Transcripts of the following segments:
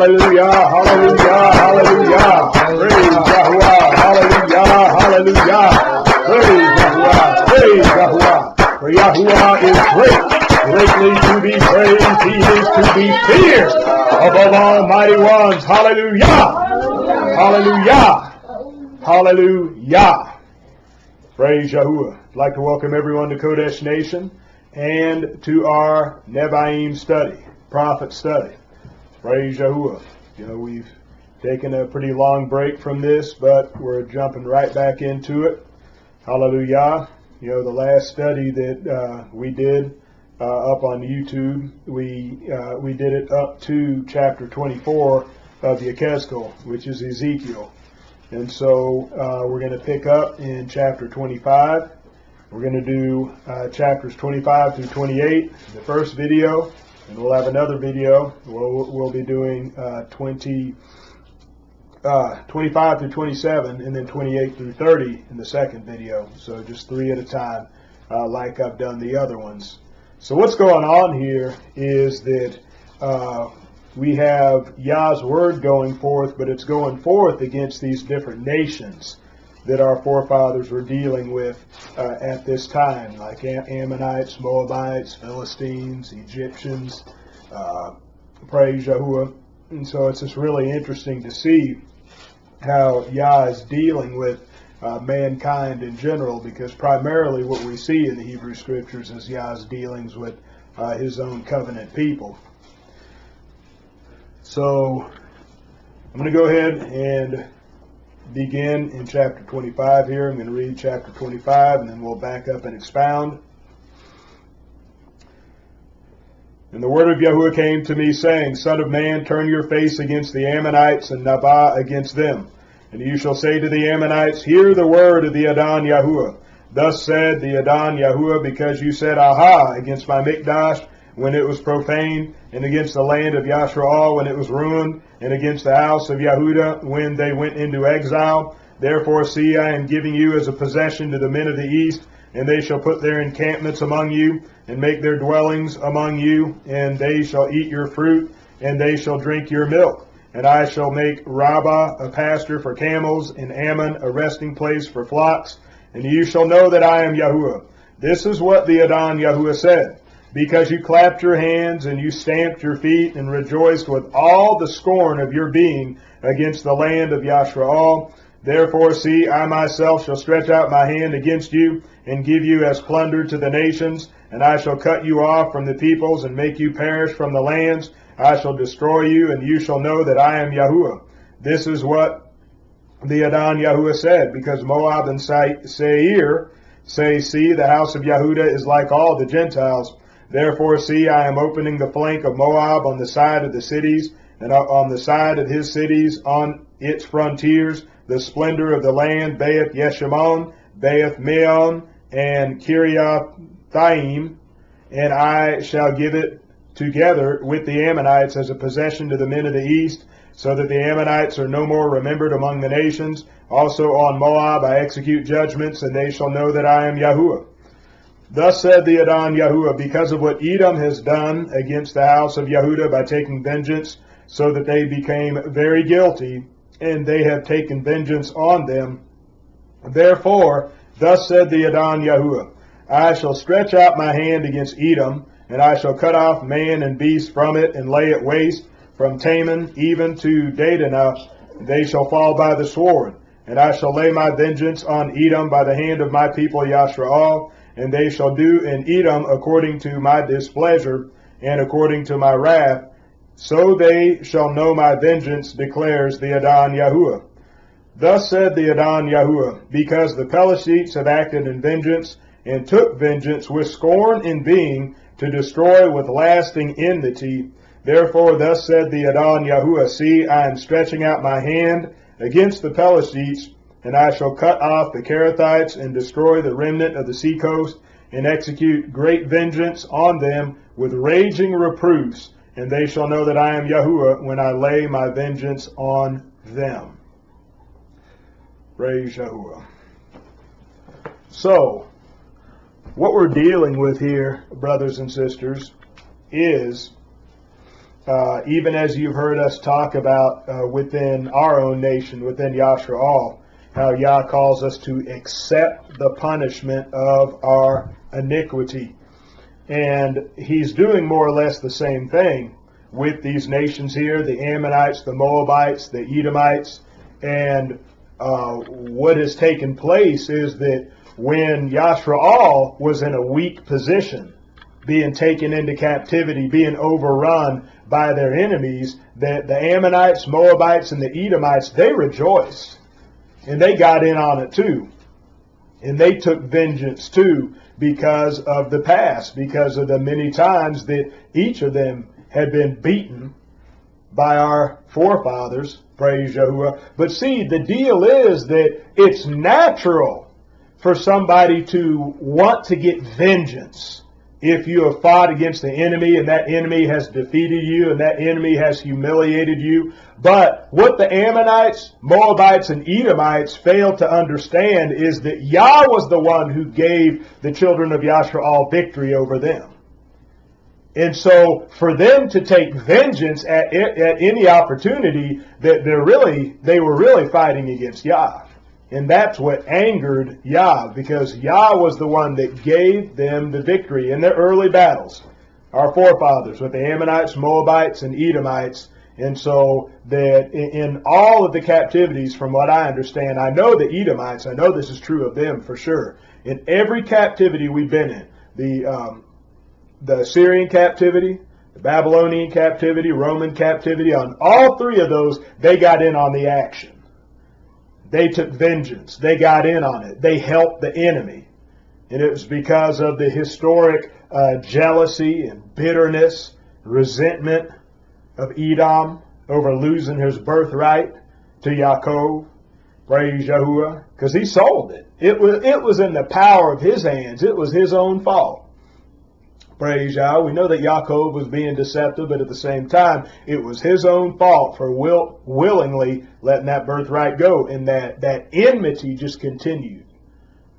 Hallelujah, hallelujah, hallelujah. Praise Yahuwah, hallelujah, hallelujah. Praise Yahuwah, praise Yahuwah. For Yahuwah is great, greatly to be praised. He is to be feared above all mighty ones. Hallelujah, hallelujah, hallelujah. Praise Yahuwah. I'd like to welcome everyone to qodeshnation and to our Nebi'Im study, prophet study. Praise Yahuwah. You know, we've taken a pretty long break from this, but we're jumping right back into it. Hallelujah. You know, the last study that we did up on YouTube, we did it up to chapter 24 of Yehezqel, which is Ezekiel. And so we're going to pick up in chapter 25. We're going to do chapters 25 through 28, the first video, and we'll have another video. We'll be doing 25 through 27, and then 28 through 30 in the second video. So just 3 at a time, like I've done the other ones. So what's going on here is that we have Yah's word going forth, but it's going forth against these different nations that our forefathers were dealing with at this time, like Ammonites, Moabites, Philistines, Egyptians, praise Yahuwah. And so it's just really interesting to see how Yah is dealing with mankind in general, because primarily what we see in the Hebrew Scriptures is Yah's dealings with his own covenant people. So I'm going to go ahead and begin in chapter 25 here. I'm going to read chapter 25, and then we'll back up and expound. And the word of Yahuwah came to me, saying, Son of man, turn your face against the Ammonites, and Nabah against them. And you shall say to the Ammonites, Hear the word of the Adon Yahuwah. Thus said the Adon Yahuwah, because you said, Aha, against my Mikdash, when it was profaned, and against the land of Yashraal when it was ruined, and against the house of Yahudah when they went into exile. Therefore, see, I am giving you as a possession to the men of the east, and they shall put their encampments among you, and make their dwellings among you, and they shall eat your fruit, and they shall drink your milk. And I shall make Rabbah a pasture for camels, and Ammon a resting place for flocks. And you shall know that I am Yahuwah. This is what the Adon Yahuwah said. Because you clapped your hands, and you stamped your feet, and rejoiced with all the scorn of your being against the land of Yashraal. Therefore, see, I myself shall stretch out my hand against you, and give you as plunder to the nations. And I shall cut you off from the peoples, and make you perish from the lands. I shall destroy you, and you shall know that I am Yahuwah. This is what the Adon Yahuwah said. Because Moab and Seir say, See, the house of Yahudah is like all the Gentiles. Therefore, see, I am opening the flank of Moab on the side of the cities, and on the side of his cities, on its frontiers, the splendor of the land, Baeth Yeshimon, Baeth Meon, and Kiriathaim, and I shall give it together with the Ammonites as a possession to the men of the east, so that the Ammonites are no more remembered among the nations. Also on Moab I execute judgments, and they shall know that I am Yahuwah. Thus said the Adon Yahuwah, because of what Edom has done against the house of Yahudah by taking vengeance, so that they became very guilty, and they have taken vengeance on them. Therefore, thus said the Adon Yahuwah, I shall stretch out my hand against Edom, and I shall cut off man and beast from it, and lay it waste, from Taman even to Dadanah. They shall fall by the sword. And I shall lay my vengeance on Edom by the hand of my people Yashraal, and they shall do in Edom according to my displeasure, and according to my wrath. So they shall know my vengeance, declares the Adon Yahuwah. Thus said the Adon Yahuwah, because the Pelashites have acted in vengeance, and took vengeance with scorn in being, to destroy with lasting enmity. Therefore thus said the Adon Yahuwah, See, I am stretching out my hand against the Pelashites, and I shall cut off the Kerethites, and destroy the remnant of the seacoast, and execute great vengeance on them with raging reproofs, and they shall know that I am Yahuwah when I lay my vengeance on them. Praise Yahuwah. So, what we're dealing with here, brothers and sisters, is even as you've heard us talk about within our own nation, within Yasha'al, how Yah calls us to accept the punishment of our iniquity. And he's doing more or less the same thing with these nations here, the Ammonites, the Moabites, the Edomites. And what has taken place is that when Yasha'al was in a weak position, being taken into captivity, being overrun by their enemies, that the Ammonites, Moabites, and the Edomites, they rejoiced. And they got in on it too. And they took vengeance too because of the past, because of the many times that each of them had been beaten by our forefathers, praise Yahuwah. But see, the deal is that it's natural for somebody to want to get vengeance if you have fought against the enemy and that enemy has defeated you and that enemy has humiliated you. But what the Ammonites, Moabites, and Edomites failed to understand is that Yah was the one who gave the children of Yasha'al victory over them. And so for them to take vengeance at any opportunity, that they were really fighting against Yah. And that's what angered Yah, because Yah was the one that gave them the victory in their early battles. Our forefathers with the Ammonites, Moabites, and Edomites. And so that in all of the captivities, from what I understand, I know the Edomites, I know this is true of them for sure. In every captivity we've been in, the Assyrian captivity, the Babylonian captivity, Roman captivity, on all three of those, they got in on the action. They took vengeance. They got in on it. They helped the enemy. And it was because of the historic jealousy and bitterness, resentment of Edom over losing his birthright to Yaakov. Praise Yahuwah. Because he sold it. It was in the power of his hands. It was his own fault. Praise Yah. We know that Yaakov was being deceptive, but at the same time, it was his own fault for willingly letting that birthright go. And that enmity just continued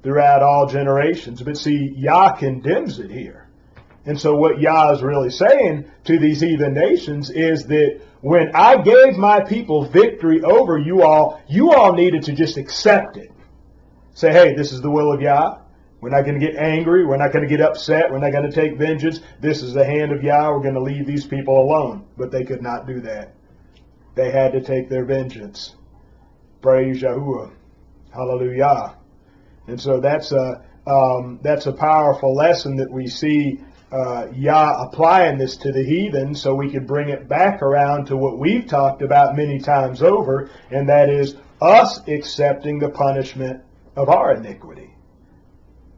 throughout all generations. But see, Yah condemns it here. And so what Yah is really saying to these heathen nations is that when I gave my people victory over you all needed to just accept it. Say, hey, this is the will of Yah. We're not going to get angry. We're not going to get upset. We're not going to take vengeance. This is the hand of Yah. We're going to leave these people alone. But they could not do that. They had to take their vengeance. Praise Yahuwah. Hallelujah. And so that's a powerful lesson that we see Yah applying this to the heathen, so we could bring it back around to what we've talked about many times over, and that is us accepting the punishment of our iniquity.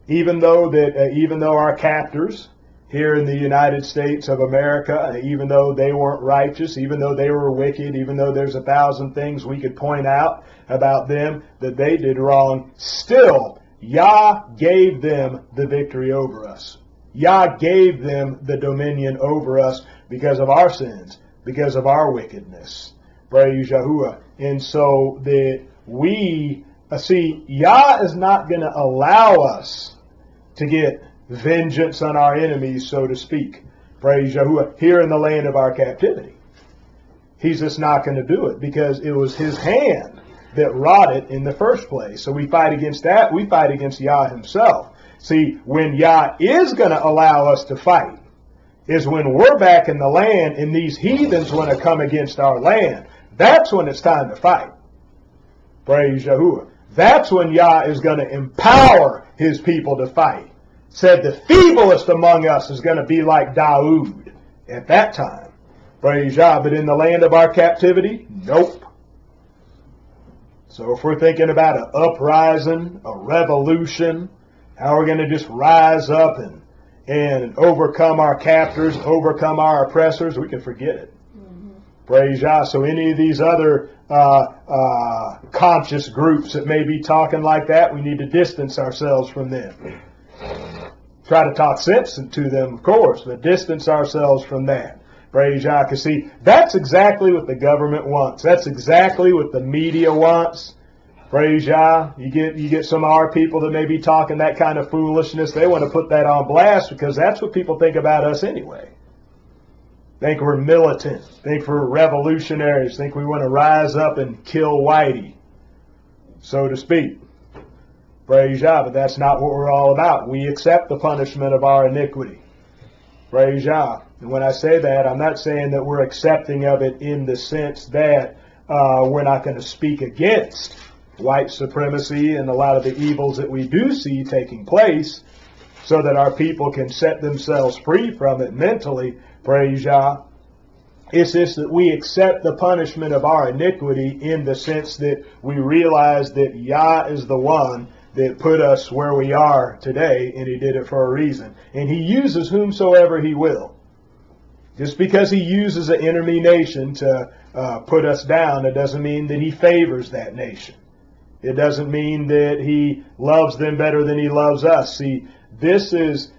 Even though our captors here in the United States of America, even though they weren't righteous, even though they were wicked, even though there's 1,000 things we could point out about them that they did wrong, still Yah gave them the victory over us. Yah gave them the dominion over us because of our sins, because of our wickedness. Praise Yahuwah. And so that we see, Yah is not going to allow us to get vengeance on our enemies, so to speak. Praise Yahuwah. Here in the land of our captivity. He's just not going to do it because it was his hand that wrought it in the first place. So we fight against that. We fight against Yah himself. See, when Yah is going to allow us to fight is when we're back in the land and these heathens want to come against our land. That's when it's time to fight. Praise Yahuwah. That's when Yah is going to empower his people to fight. Said the feeblest among us is going to be like Daoud at that time. Praise Yah. But in the land of our captivity, nope. So if we're thinking about an uprising, a revolution, how we're going to just rise up and overcome our captors, overcome our oppressors, we can forget it. Praise Yah. So any of these other conscious groups that may be talking like that, we need to distance ourselves from them. Try to talk sense to them, of course, but distance ourselves from that. Praise Yah. Because see, that's exactly what the government wants. That's exactly what the media wants. Praise Yah. You get some of our people that may be talking that kind of foolishness. They want to put that on blast because that's what people think about us anyway. think we're militant, think we're revolutionaries, think we want to rise up and kill Whitey, so to speak. Praise Yah, but that's not what we're all about. We accept the punishment of our iniquity. Praise Yah. And when I say that, I'm not saying that we're accepting of it in the sense that we're not going to speak against white supremacy and a lot of the evils that we do see taking place so that our people can set themselves free from it mentally. Praise Yah. It's just that we accept the punishment of our iniquity in the sense that we realize that Yah is the one that put us where we are today, and he did it for a reason. And he uses whomsoever he will. Just because he uses an enemy nation to put us down, it doesn't mean that he favors that nation. It doesn't mean that he loves them better than he loves us. See, this is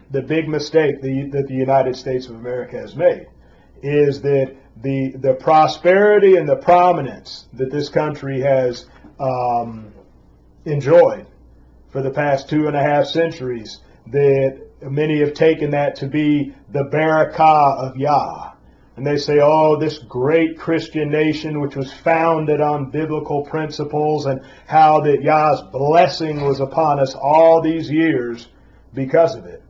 the big mistake that the United States of America has made, is that the prosperity and the prominence that this country has enjoyed for the past 2.5 centuries, that many have taken that to be the barakah of Yah. And they say, oh, this great Christian nation which was founded on biblical principles, and how that Yah's blessing was upon us all these years because of it.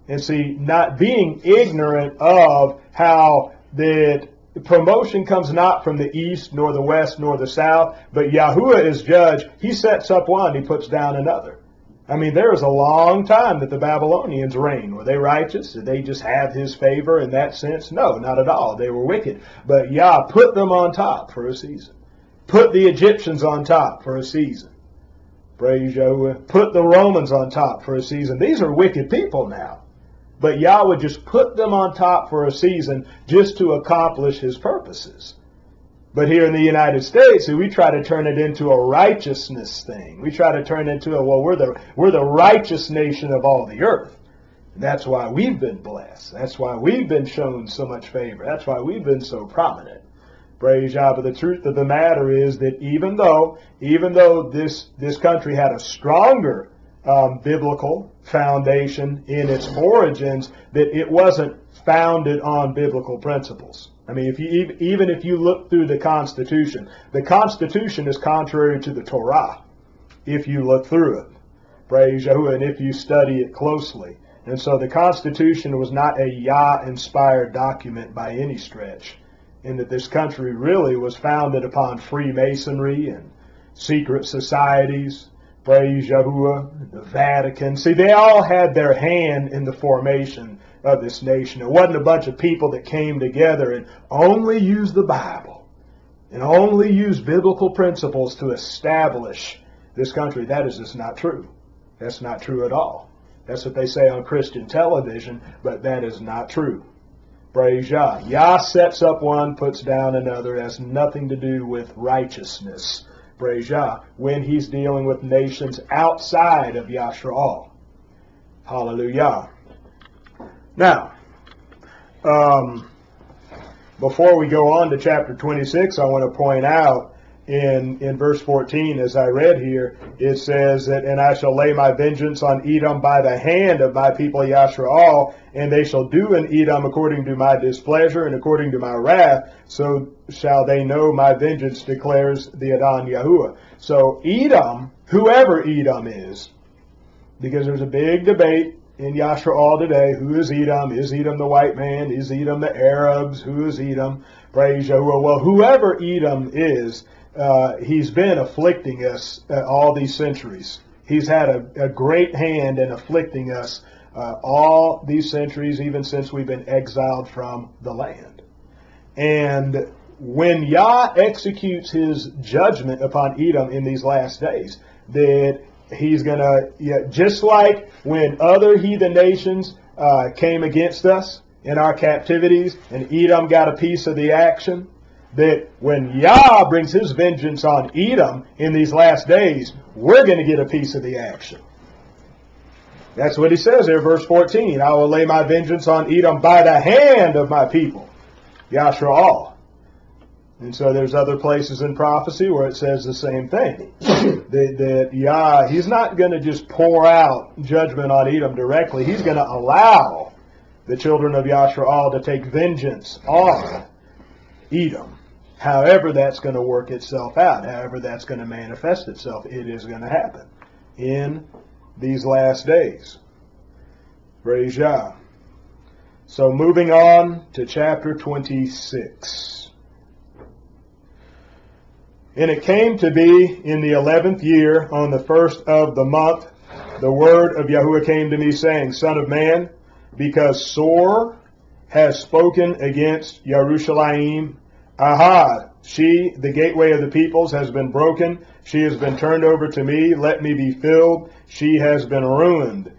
And see, not being ignorant of how that promotion comes not from the east, nor the west, nor the south, but Yahuwah is judge. He sets up one, he puts down another. I mean, there was a long time that the Babylonians reigned. Were they righteous? Did they just have his favor in that sense? No, not at all. They were wicked. But Yah put them on top for a season. Put the Egyptians on top for a season. Praise Yahuwah. Put the Romans on top for a season. These are wicked people now. But Yah would just put them on top for a season just to accomplish his purposes. But here in the United States, we try to turn it into a righteousness thing. We try to turn it into we're the righteous nation of all the earth. And that's why we've been blessed. That's why we've been shown so much favor. That's why we've been so prominent. Praise Yah. But the truth of the matter is that even though this country had a stronger biblical foundation in its origins, that it wasn't founded on biblical principles. I mean, even if you look through the Constitution is contrary to the Torah, if you look through it. Praise Yahuwah, and if you study it closely. And so the Constitution was not a Yah-inspired document by any stretch, in that this country really was founded upon Freemasonry and secret societies. Praise Yahuwah, the Vatican. See, they all had their hand in the formation of this nation. It wasn't a bunch of people that came together and only used the Bible and only used biblical principles to establish this country. That is just not true. That's not true at all. That's what they say on Christian television, but that is not true. Praise Yah. Yah sets up one, puts down another. It has nothing to do with righteousness. Praise Yah. When he's dealing with nations outside of Yashraal. Hallelujah. Now, before we go on to chapter 26, I want to point out in verse 14, as I read here, it says that, and I shall lay my vengeance on Edom by the hand of my people Yashraal, and they shall do in Edom according to my displeasure and according to my wrath, so shall they know my vengeance, declares the Adon Yahuwah. So Edom, whoever Edom is, because there's a big debate in Yashraal today, who is Edom? Is Edom the white man? Is Edom the Arabs? Who is Edom? Praise Yahuwah. Well, whoever Edom is, he's been afflicting us all these centuries. He's had a great hand in afflicting us all these centuries, even since we've been exiled from the land. And when Yah executes his judgment upon Edom in these last days, that he's going to, just like when other heathen nations came against us in our captivities, and Edom got a piece of the action, that when Yah brings his vengeance on Edom in these last days, we're going to get a piece of the action. That's what he says there, verse 14. I will lay my vengeance on Edom by the hand of my people, Yashraal. And so there's other places in prophecy where it says the same thing. that Yah, he's not going to just pour out judgment on Edom directly. He's going to allow the children of Yashraal to take vengeance on Edom. However that's going to work itself out, however that's going to manifest itself, it is going to happen in these last days. Praise Yah. So moving on to chapter 26. And it came to be in the 11th year, on the first of the month, the word of Yahuwah came to me, saying, Son of man, because Sor has spoken against Yerushalayim, aha, she, the gateway of the peoples, has been broken. She has been turned over to me. Let me be filled. She has been ruined.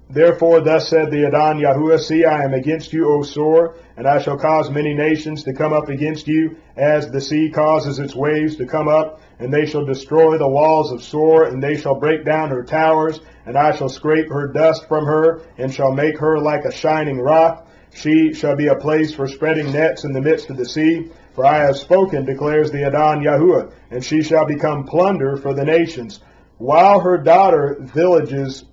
Therefore, thus said the Adon Yahuwah, see, I am against you, O Sor, and I shall cause many nations to come up against you, as the sea causes its waves to come up, and they shall destroy the walls of Sor, and they shall break down her towers, and I shall scrape her dust from her, and shall make her like a shining rock. She shall be a place for spreading nets in the midst of the sea, for I have spoken, declares the Adon Yahuwah, and she shall become plunder for the nations, while her daughter villages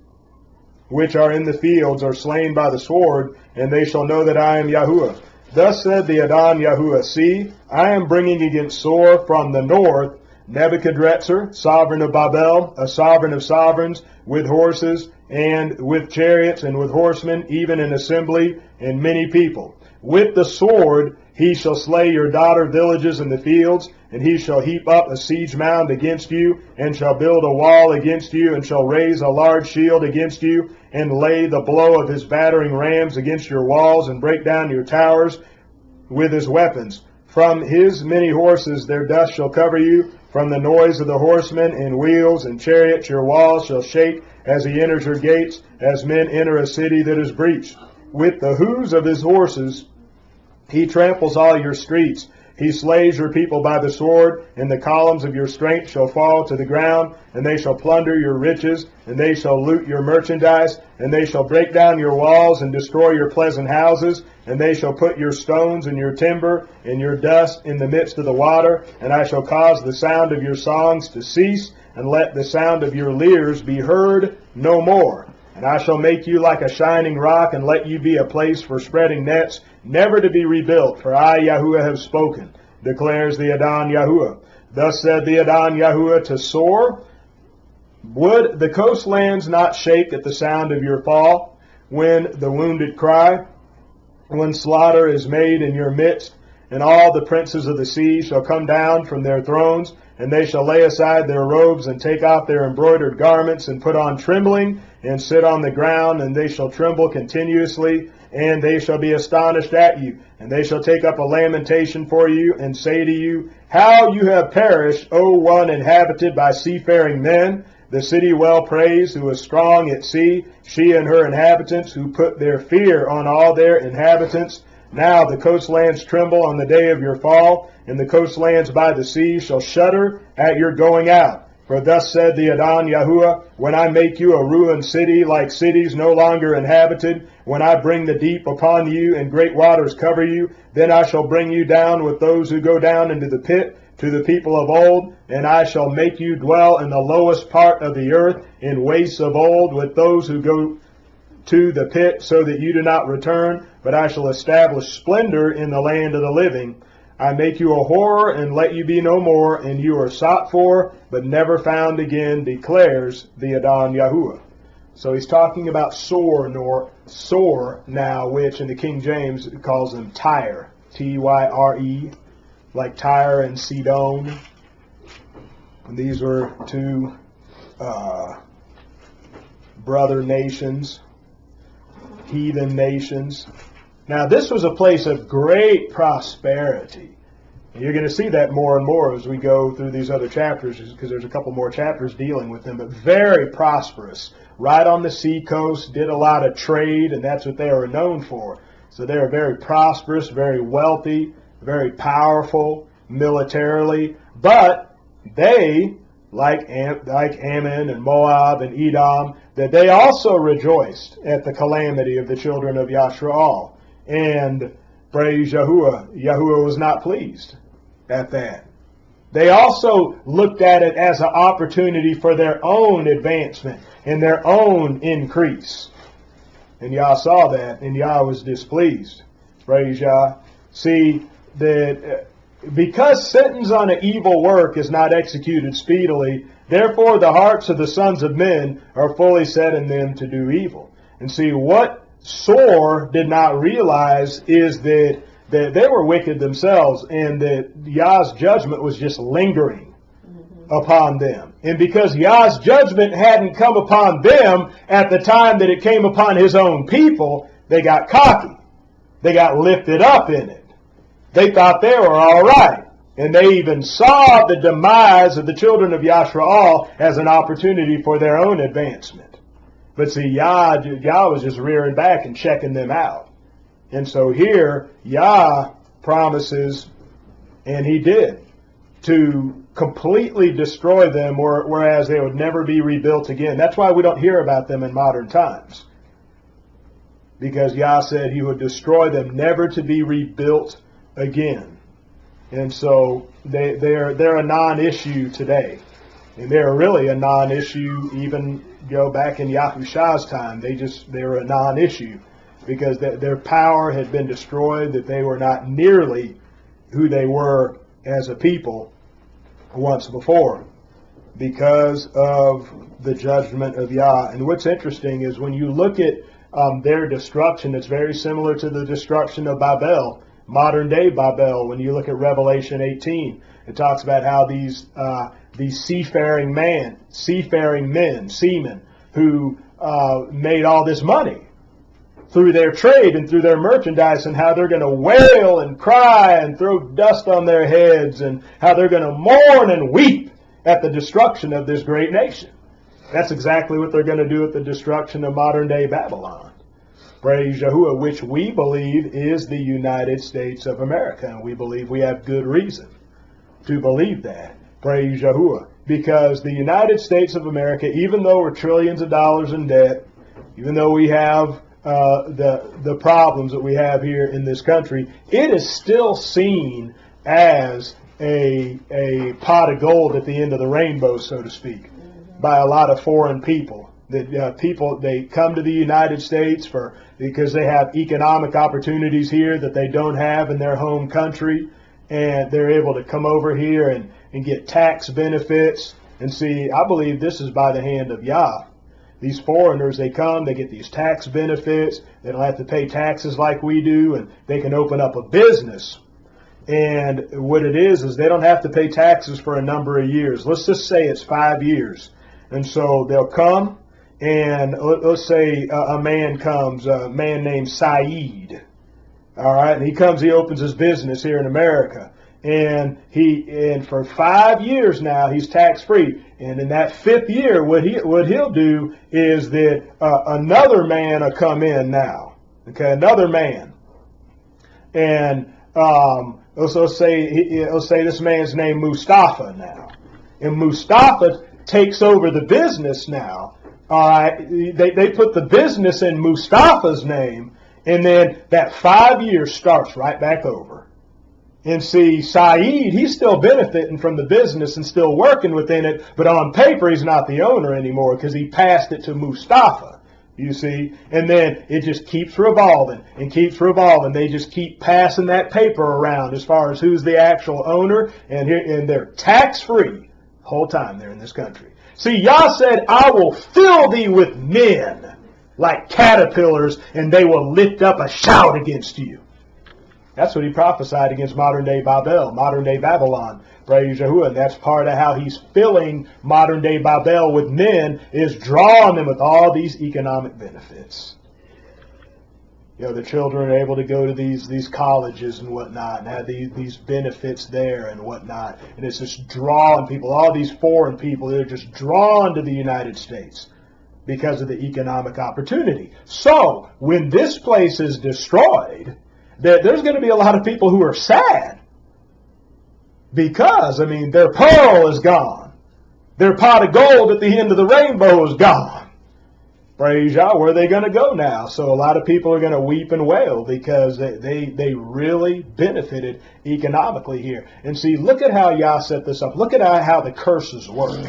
which are in the fields are slain by the sword, and they shall know that I am Yahuwah. Thus said the Adon Yahuwah, see, I am bringing against Sor from the north Nebuchadrezzar, sovereign of Babel, a sovereign of sovereigns, with horses, and with chariots, and with horsemen, even in assembly, and many people. With the sword he shall slay your daughter villages in the fields, and he shall heap up a siege mound against you, and shall build a wall against you, and shall raise a large shield against you, and lay the blow of his battering rams against your walls, and break down your towers with his weapons. From his many horses their dust shall cover you, from the noise of the horsemen and wheels and chariots your walls shall shake as he enters your gates, as men enter a city that is breached. With the hoofs of his horses he tramples all your streets. He slays your people by the sword, and the columns of your strength shall fall to the ground, and they shall plunder your riches, and they shall loot your merchandise, and they shall break down your walls and destroy your pleasant houses, and they shall put your stones and your timber and your dust in the midst of the water, and I shall cause the sound of your songs to cease, and let the sound of your lyres be heard no more. And I shall make you like a shining rock, and let you be a place for spreading nets, never to be rebuilt, for I, Yahuwah, have spoken, declares the Adon Yahuwah. Thus said the Adon Yahuwah to Sor, would the coastlands not shake at the sound of your fall, when the wounded cry, when slaughter is made in your midst, and all the princes of the sea shall come down from their thrones, and they shall lay aside their robes, and take off their embroidered garments, and put on trembling, and sit on the ground, and they shall tremble continuously, and they shall be astonished at you, and they shall take up a lamentation for you, and say to you, how you have perished, O one inhabited by seafaring men, the city well praised, who is strong at sea, she and her inhabitants, who put their fear on all their inhabitants. Now the coastlands tremble on the day of your fall, and the coastlands by the sea shall shudder at your going out. For thus said the Adon Yahuwah, when I make you a ruined city, like cities no longer inhabited, when I bring the deep upon you, and great waters cover you, then I shall bring you down with those who go down into the pit, to the people of old, and I shall make you dwell in the lowest part of the earth, in wastes of old, with those who go to the pit, so that you do not return, but I shall establish splendor in the land of the living. I make you a horror, and let you be no more, and you are sought for, but never found again, declares the Adon Yahuwah. So he's talking about Sor now, which in the King James calls them Tyre, Tyre, like Tyre and Sidon. And these were two brother nations, heathen nations. Now, this was a place of great prosperity. And you're going to see that more and more as we go through these other chapters, because there's a couple more chapters dealing with them, but very prosperous. Right on the sea coast, did a lot of trade, and that's what they were known for. So they are very prosperous, very wealthy, very powerful militarily, but they, like Ammon and Moab and Edom, that they also rejoiced at the calamity of the children of Yashraal. And praise Yahuwah, Yahuwah was not pleased at that. They also looked at it as an opportunity for their own advancement and their own increase. And Yah saw that, and Yah was displeased. Praise Yah. See, that because sentence on an evil work is not executed speedily, therefore the hearts of the sons of men are fully set in them to do evil. And see, what Sor did not realize is that they were wicked themselves, and that Yah's judgment was just lingering upon them. And because Yah's judgment hadn't come upon them at the time that it came upon his own people, they got cocky. They got lifted up in it. They thought they were all right. And they even saw the demise of the children of Yashraal as an opportunity for their own advancement. But see, Yah was just rearing back and checking them out. And so here, Yah promises, and he did, to completely destroy them, whereas they would never be rebuilt again. That's why we don't hear about them in modern times. Because Yah said he would destroy them, never to be rebuilt again. And so they're a non-issue today. And they're really a non-issue even go back in Yahushua's time. They were a non-issue because their power had been destroyed, that they were not nearly who they were as a people once before because of the judgment of Yah. And what's interesting is when you look at their destruction, it's very similar to the destruction of Babel, modern day Babel. When you look at Revelation 18, it talks about how these seafaring men, seamen, who made all this money through their trade and through their merchandise, and how they're going to wail and cry and throw dust on their heads, and how they're going to mourn and weep at the destruction of this great nation. That's exactly what they're going to do at the destruction of modern day Babylon. Praise Yahuwah, which we believe is the United States of America. And we believe we have good reason to believe that. Praise Yahuwah. Because the United States of America, even though we're trillions of dollars in debt, even though we have the problems that we have here in this country, it is still seen as a pot of gold at the end of the rainbow, so to speak, by a lot of foreign people. That they come to the United States because they have economic opportunities here that they don't have in their home country, and they're able to come over here and get tax benefits. And see, I believe this is by the hand of Yah. These foreigners, they come, they get these tax benefits, they don't have to pay taxes like we do, and they can open up a business. And what it is they don't have to pay taxes for a number of years. Let's just say it's 5 years. And so they'll come, and let's say a man comes, a man named Saeed. All right, and he comes, he opens his business here in America. And for 5 years now, he's tax-free. And in that 5th year, what he'll do is that another man will come in now. Okay, another man. And let's say this man's named Mustafa now. And Mustafa takes over the business now. All right, they put the business in Mustafa's name, and then that 5 years starts right back over. And see, Saeed, he's still benefiting from the business and still working within it, but on paper he's not the owner anymore because he passed it to Mustafa, you see. And then it just keeps revolving and keeps revolving. They just keep passing that paper around as far as who's the actual owner, and they're tax-free the whole time they're in this country. See, Yah said, I will fill thee with men like caterpillars, and they will lift up a shout against you. That's what he prophesied against modern-day Babel, modern-day Babylon. Praise Yahuwah. And that's part of how he's filling modern-day Babel with men, is drawing them with all these economic benefits. You know, the children are able to go to these colleges and whatnot, and have these benefits there and whatnot. And it's just drawing people, all these foreign people, they're just drawn to the United States because of the economic opportunity. So, when this place is destroyed, there's going to be a lot of people who are sad because, I mean, their pearl is gone. Their pot of gold at the end of the rainbow is gone. Praise Yah, where are they going to go now? So a lot of people are going to weep and wail because they really benefited economically here. And see, look at how Yah set this up. Look at how the curses work.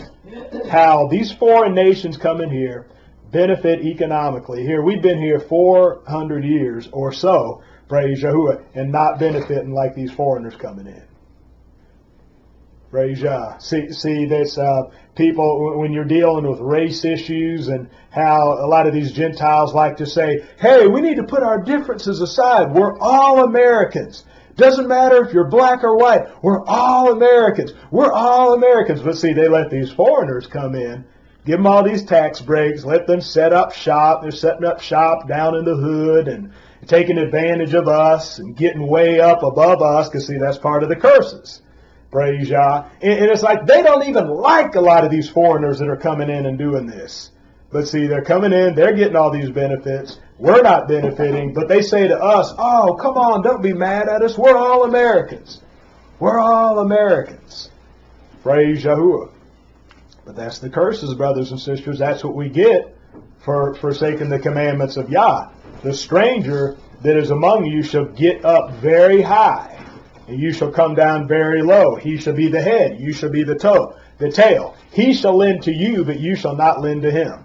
How these foreign nations come in here, benefit economically. Here, we've been here 400 years or so, praise Yahuwah, and not benefiting like these foreigners coming in. Praise Yah. See this, people, when you're dealing with race issues and how a lot of these Gentiles like to say, hey, we need to put our differences aside. We're all Americans. Doesn't matter if you're black or white. We're all Americans. We're all Americans. But see, they let these foreigners come in, give them all these tax breaks, let them set up shop. They're setting up shop down in the hood and taking advantage of us and getting way up above us because, see, that's part of the curses. Praise Yah. And it's like they don't even like a lot of these foreigners that are coming in and doing this. But see, they're coming in, they're getting all these benefits. We're not benefiting, but they say to us, oh, come on, don't be mad at us. We're all Americans. We're all Americans. Praise Yahuwah. But that's the curses, brothers and sisters. That's what we get for forsaking the commandments of Yah. The stranger that is among you shall get up very high, and you shall come down very low. He shall be the head, you shall be the tail. He shall lend to you, but you shall not lend to him.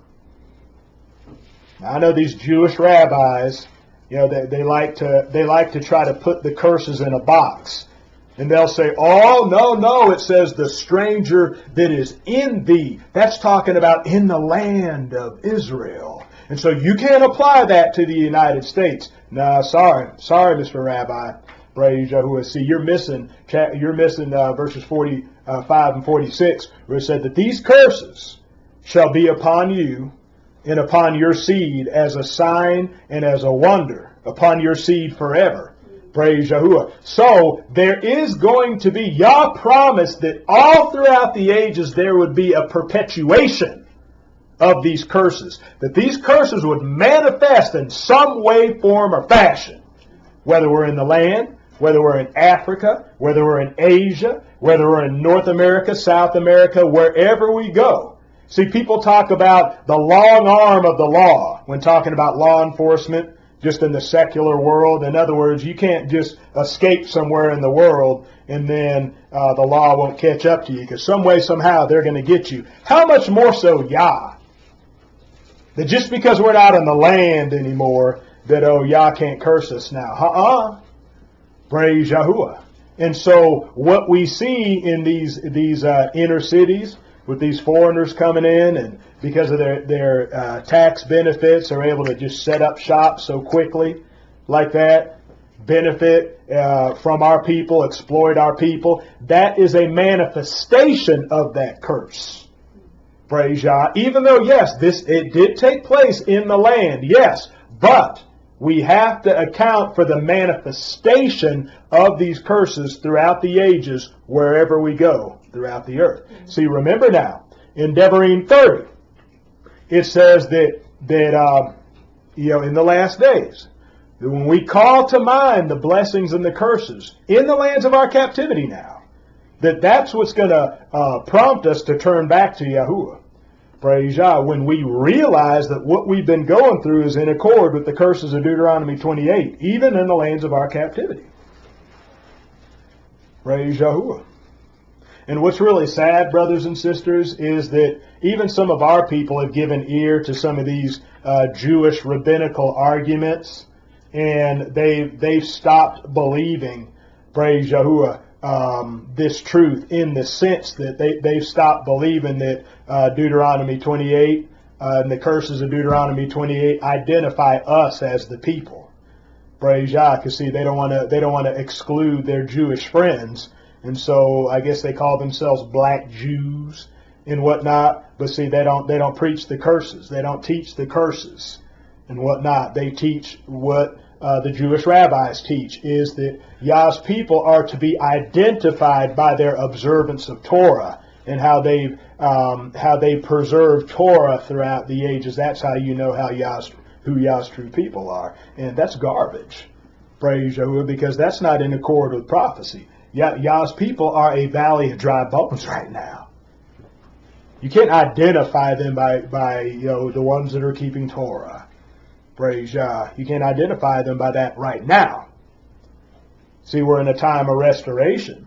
Now, I know these Jewish rabbis, they like to try to put the curses in a box. And they'll say, oh, no, it says the stranger that is in thee. That's talking about in the land of Israel. And so you can't apply that to the United States. No, sorry, Mr. Rabbi. Praise Yahuwah. See, you're missing verses 45 and 46, where it said that these curses shall be upon you and upon your seed as a sign and as a wonder, upon your seed forever. Praise Yahuwah. So there is going to be, Yah promised that all throughout the ages there would be a perpetuation of these curses. That these curses would manifest in some way, form, or fashion. Whether we're in the land, whether we're in Africa, whether we're in Asia, whether we're in North America, South America, wherever we go. See, people talk about the long arm of the law when talking about law enforcement just in the secular world. In other words, you can't just escape somewhere in the world and then the law won't catch up to you because some way, somehow, they're going to get you. How much more so Yah? That just because we're not in the land anymore, that, oh, Yah can't curse us now. Praise Yahuwah. And so what we see in these inner cities with these foreigners coming in, and because of their tax benefits, are able to just set up shop so quickly like that, benefit from our people, exploit our people. That is a manifestation of that curse. Praise Yah. Even though, yes, it did take place in the land, yes, but we have to account for the manifestation of these curses throughout the ages wherever we go throughout the earth. See, remember now, in Nebi'Im 30, it says that in the last days, that when we call to mind the blessings and the curses in the lands of our captivity now, that's what's going to prompt us to turn back to Yahuwah. Praise Yah, when we realize that what we've been going through is in accord with the curses of Deuteronomy 28, even in the lands of our captivity. Praise Yahuwah. And what's really sad, brothers and sisters, is that even some of our people have given ear to some of these Jewish rabbinical arguments, and they've stopped believing, praise Yahuwah, this truth in the sense that they've stopped believing that Deuteronomy 28 and the curses of Deuteronomy 28 identify us as the people. Praise Yah, because see, they don't want to exclude their Jewish friends, and so I guess they call themselves black Jews and whatnot. But see, they don't preach the curses. They don't teach the curses and whatnot. They teach what the Jewish rabbis teach, is that Yah's people are to be identified by their observance of Torah and how they preserve Torah throughout the ages. That's how you know who Yah's true people are, and that's garbage. Praise Yahuwah, because that's not in accord with prophecy. Yah's people are a valley of dry bones right now. You can't identify them by the ones that are keeping Torah. Praise Yah. You can't identify them by that right now. See, we're in a time of restoration.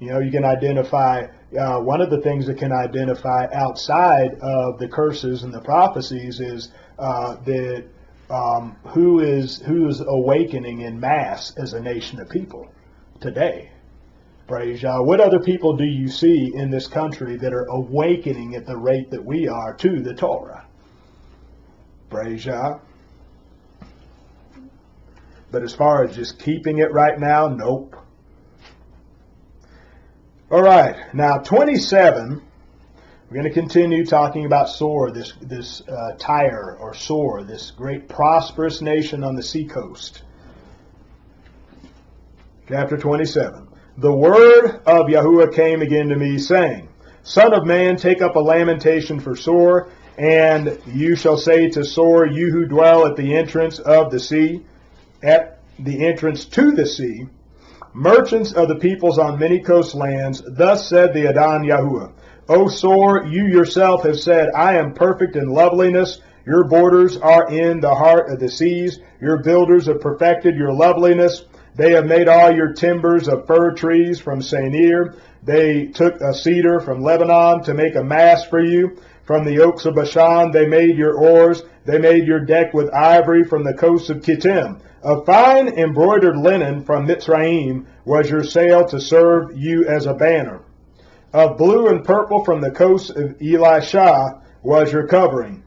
You can identify, one of the things that can identify outside of the curses and the prophecies is that who is awakening in mass as a nation of people today. Praise Yah. What other people do you see in this country that are awakening at the rate that we are to the Torah? Praise Yah. But as far as just keeping it right now, nope. All right, now 27, we're going to continue talking about Sor, this Tyre or Sor, this great prosperous nation on the seacoast. Chapter 27. The word of Yahuwah came again to me, saying, Son of man, take up a lamentation for Sor, and you shall say to Sor, you who dwell at the entrance of the sea, at the entrance to the sea, merchants of the peoples on many coastlands, thus said the Adon Yahuwah, O Sor, you yourself have said, I am perfect in loveliness. Your borders are in the heart of the seas. Your builders have perfected your loveliness. They have made all your timbers of fir trees from Senir. They took a cedar from Lebanon to make a mast for you. From the oaks of Bashan they made your oars. They made your deck with ivory from the coast of Kittim. Of fine embroidered linen from Mitzrayim was your sail to serve you as a banner. Of blue and purple from the coast of Elisha was your covering.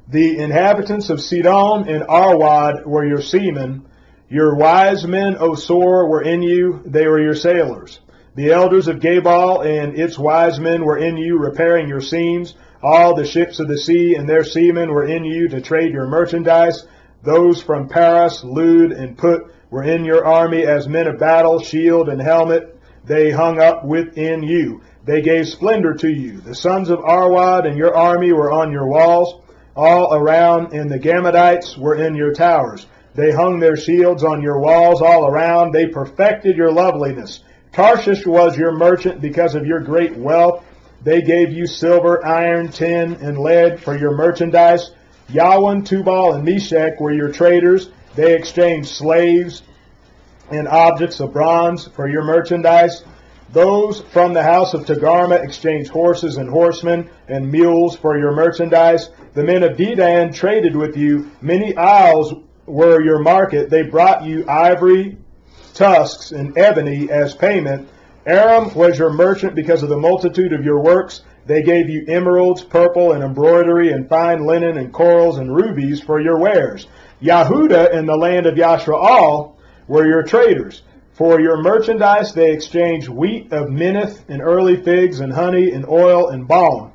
The inhabitants of Sidon and Arwad were your seamen. Your wise men, O Sor, were in you. They were your sailors. The elders of Gebal and its wise men were in you, repairing your seams. All the ships of the sea and their seamen were in you to trade your merchandise. Those from Paras, Lud, and Put were in your army as men of battle, shield and helmet. They hung up within you. They gave splendor to you. The sons of Arwad and your army were on your walls. All around, and the Gammadites were in your towers. They hung their shields on your walls all around. They perfected your loveliness. Tarshish was your merchant because of your great wealth. They gave you silver, iron, tin, and lead for your merchandise. Yawan, Tubal, and Meshech were your traders. They exchanged slaves and objects of bronze for your merchandise. Those from the house of Togarmah exchanged horses and horsemen and mules for your merchandise. The men of Dedan traded with you. Many isles were your market. They brought you ivory, tusks, and ebony as payment. Aram was your merchant because of the multitude of your works. They gave you emeralds, purple, and embroidery, and fine linen, and corals, and rubies for your wares. Yahudah and the land of Yashraal were your traders. For your merchandise they exchanged wheat of Minnith, and early figs, and honey, and oil, and balm.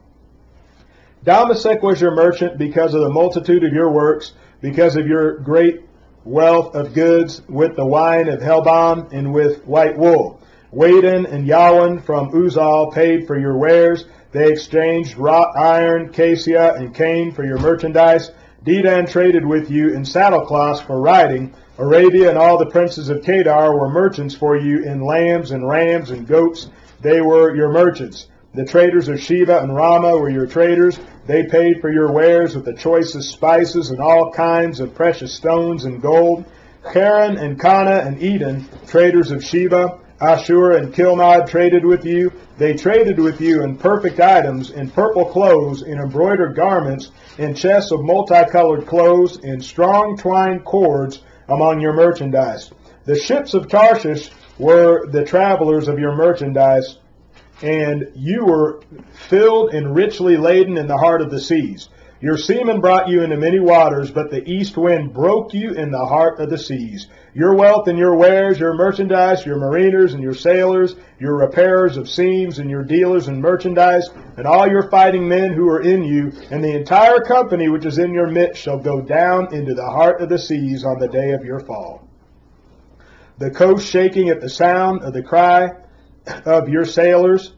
Damasek was your merchant because of the multitude of your works, because of your great wealth of goods, with the wine of Helbam, and with white wool. Waden and Yawan from Uzal paid for your wares. They exchanged wrought iron, cassia, and cane for your merchandise. Dedan traded with you in saddlecloths for riding. Arabia and all the princes of Kedar were merchants for you in lambs and rams and goats. They were your merchants. The traders of Sheba and Ramah were your traders. They paid for your wares with the choicest spices and all kinds of precious stones and gold. Haran and Kana and Eden, traders of Sheba. Ashur and Kilmad traded with you. They traded with you in perfect items, in purple clothes, in embroidered garments, in chests of multicolored clothes, in strong twined cords among your merchandise. The ships of Tarshish were the travelers of your merchandise, and you were filled and richly laden in the heart of the seas. Your seamen brought you into many waters, but the east wind broke you in the heart of the seas. Your wealth and your wares, your merchandise, your mariners and your sailors, your repairers of seams and your dealers in merchandise, and all your fighting men who are in you, and the entire company which is in your midst shall go down into the heart of the seas on the day of your fall. The coast shaking at the sound of the cry of your sailors,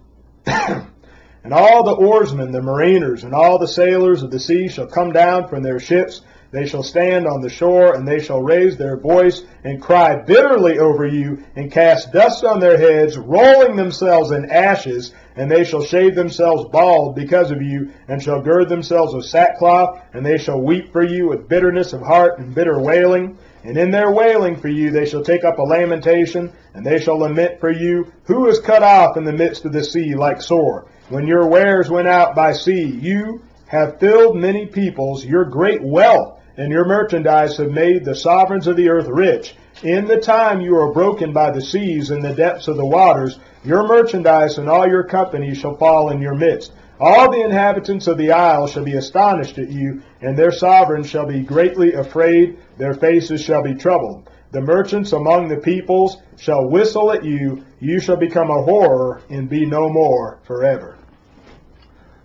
and all the oarsmen, the mariners, and all the sailors of the sea shall come down from their ships. They shall stand on the shore, and they shall raise their voice and cry bitterly over you, and cast dust on their heads, rolling themselves in ashes, and they shall shave themselves bald because of you, and shall gird themselves with sackcloth, and they shall weep for you with bitterness of heart and bitter wailing. And in their wailing for you they shall take up a lamentation, and they shall lament for you, who is cut off in the midst of the sea like sore. When your wares went out by sea, you have filled many peoples, your great wealth and your merchandise have made the sovereigns of the earth rich. In the time you are broken by the seas and the depths of the waters, your merchandise and all your company shall fall in your midst. All the inhabitants of the isle shall be astonished at you, and their sovereigns shall be greatly afraid, their faces shall be troubled. The merchants among the peoples shall whistle at you, you shall become a horror and be no more forever.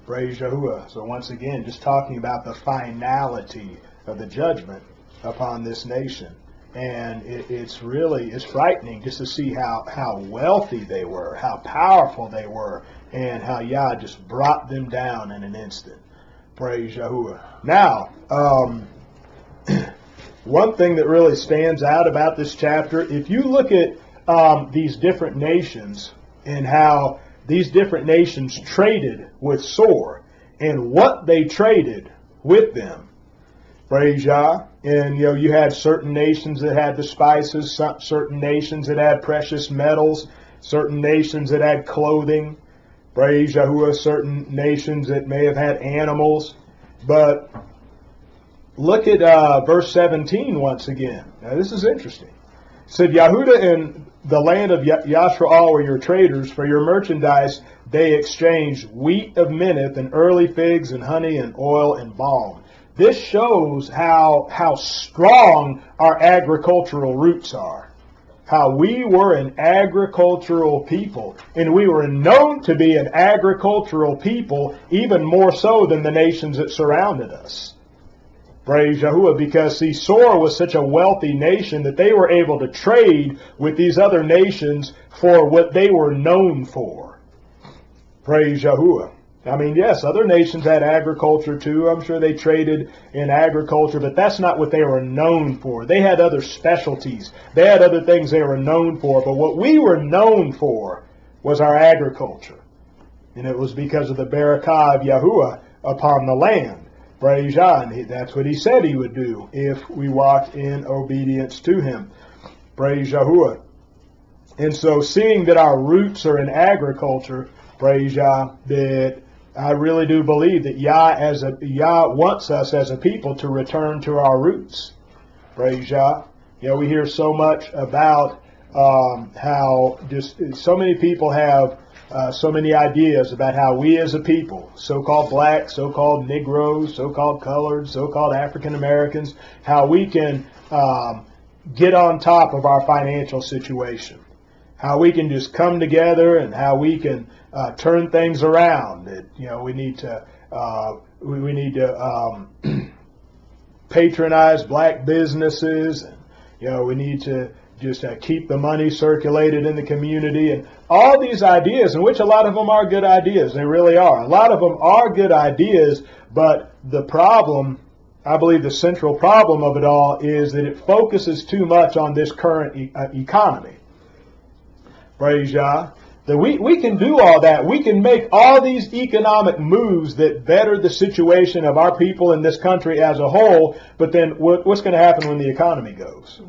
Praise Yahuwah. So once again, just talking about the finality of the judgment upon this nation. And it's frightening just to see how wealthy they were, how powerful they were, and how Yah just brought them down in an instant. Praise Yahuwah. Now, one thing that really stands out about this chapter, if you look at these different nations and how these different nations traded with Sor and what they traded with them, praise Yah. And you had certain nations that had the spices, certain nations that had precious metals, certain nations that had clothing, praise Yahuwah, certain nations that may have had animals. But look at verse 17 once again. Now this is interesting. It said, Yahudah and the land of Yashraal were your traders. For your merchandise they exchanged wheat of Minnith and early figs and honey and oil and balm. This shows how strong our agricultural roots are. How we were an agricultural people. And we were known to be an agricultural people even more so than the nations that surrounded us. Praise Yahuwah, because see, Sor was such a wealthy nation that they were able to trade with these other nations for what they were known for. Praise Yahuwah. I mean, yes, other nations had agriculture too. I'm sure they traded in agriculture, but that's not what they were known for. They had other specialties. They had other things they were known for. But what we were known for was our agriculture. And it was because of the barakah of Yahuwah upon the land. Praise Yah. And that's what he said he would do if we walked in obedience to him. Praise Yahuwah. And so seeing that our roots are in agriculture, praise Yah, that I really do believe that Yah wants us as a people to return to our roots. Praise Yah. We hear so much about how just so many people have so many ideas about how we as a people, so-called blacks, so-called Negroes, so-called colored, so-called African Americans, how we can get on top of our financial situation. How we can just come together and how we can turn things around. That we need to patronize black businesses, and we need to just keep the money circulated in the community, and all these ideas, in which a lot of them are good ideas. They really are. A lot of them are good ideas, but the problem, I believe the central problem of it all, is that it focuses too much on this current economy. Praise Yah. That we can do all that. We can make all these economic moves that better the situation of our people in this country as a whole, but then what's going to happen when the economy goes?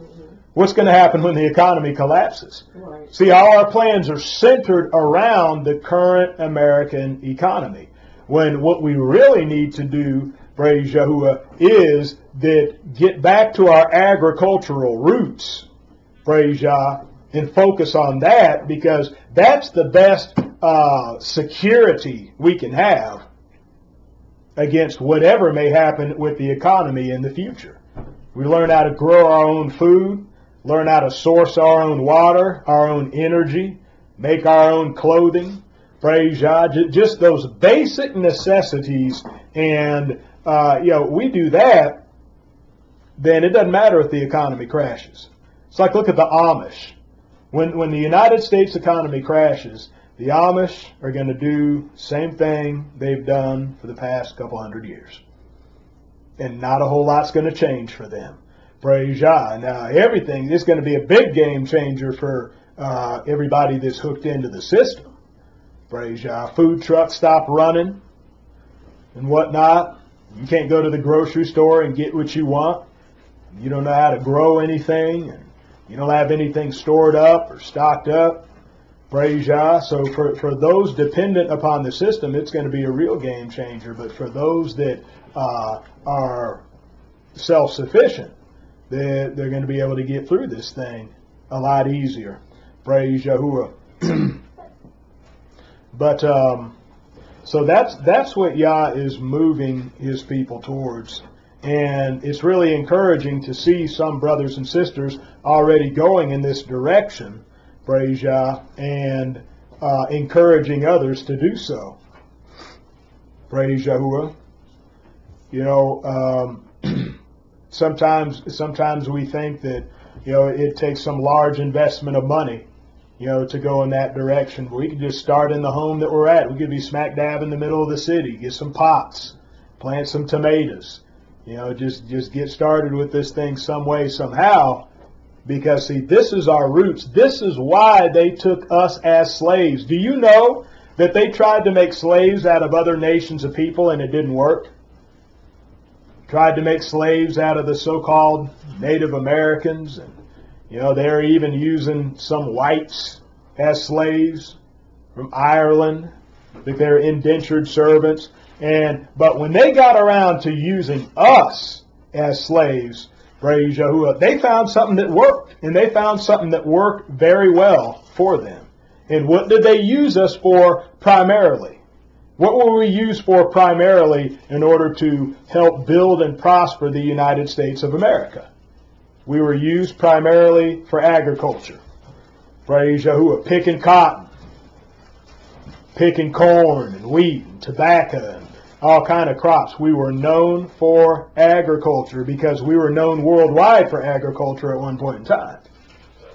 What's going to happen when the economy collapses? Right. See, all our plans are centered around the current American economy. When what we really need to do, praise Yahuwah, is that get back to our agricultural roots, praise Yah, and focus on that, because that's the best security we can have against whatever may happen with the economy in the future. We learn how to grow our own food, learn how to source our own water, our own energy, make our own clothing, praise Yah, just those basic necessities. And we do that, then it doesn't matter if the economy crashes. It's like, look at the Amish. When the United States economy crashes, the Amish are going to do the same thing they've done for the past couple hundred years. and not a whole lot's going to change for them. Praise Yah. Now, everything is going to be a big game changer for everybody that's hooked into the system. Praise Yah. Food trucks stop running and whatnot. You can't go to the grocery store and get what you want. You don't know how to grow anything, and you don't have anything stored up or stocked up. Praise Yah. So for those dependent upon the system, it's going to be a real game changer. But for those that are self-sufficient, they're going to be able to get through this thing a lot easier. Praise Yahuwah. But so that's what Yah is moving his people towards. And it's really encouraging to see some brothers and sisters already going in this direction, praise Yah, and encouraging others to do so. Praise Yahuwah. You know, sometimes we think that, you know, it takes some large investment of money, you know, to go in that direction. But we could just start in the home that we're at. We could be smack dab in the middle of the city, get some pots, plant some tomatoes. You know, just get started with this thing some way, somehow, because, see, this is our roots. This is why they took us as slaves. Do you know that they tried to make slaves out of other nations of people and it didn't work? Tried to make slaves out of the so-called Native Americans, and, you know, they're even using some whites as slaves from Ireland. I think they're indentured servants. But when they got around to using us as slaves, praise Yahuwah, they found something that worked. And they found something that worked very well for them. And what did they use us for primarily? What were we used for primarily in order to help build and prosper the United States of America? We were used primarily for agriculture. Praise Yahuwah. Picking cotton, picking corn and wheat and tobacco and all kind of crops. We were known for agriculture because we were known worldwide for agriculture at one point in time.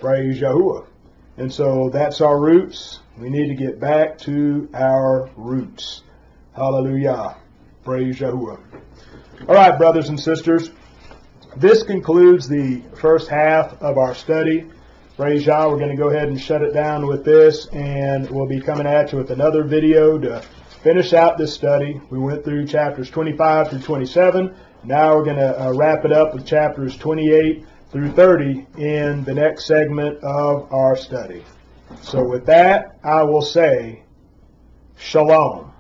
Praise Yahuwah. And so that's our roots. We need to get back to our roots. Hallelujah. Praise Yahuwah. All right, brothers and sisters. This concludes the first half of our study. Praise Yah. We're going to go ahead and shut it down with this, and we'll be coming at you with another video to finish out this study. We went through chapters 25 through 27. Now we're going to wrap it up with chapters 28 through 30 in the next segment of our study. So with that, I will say, Shalom.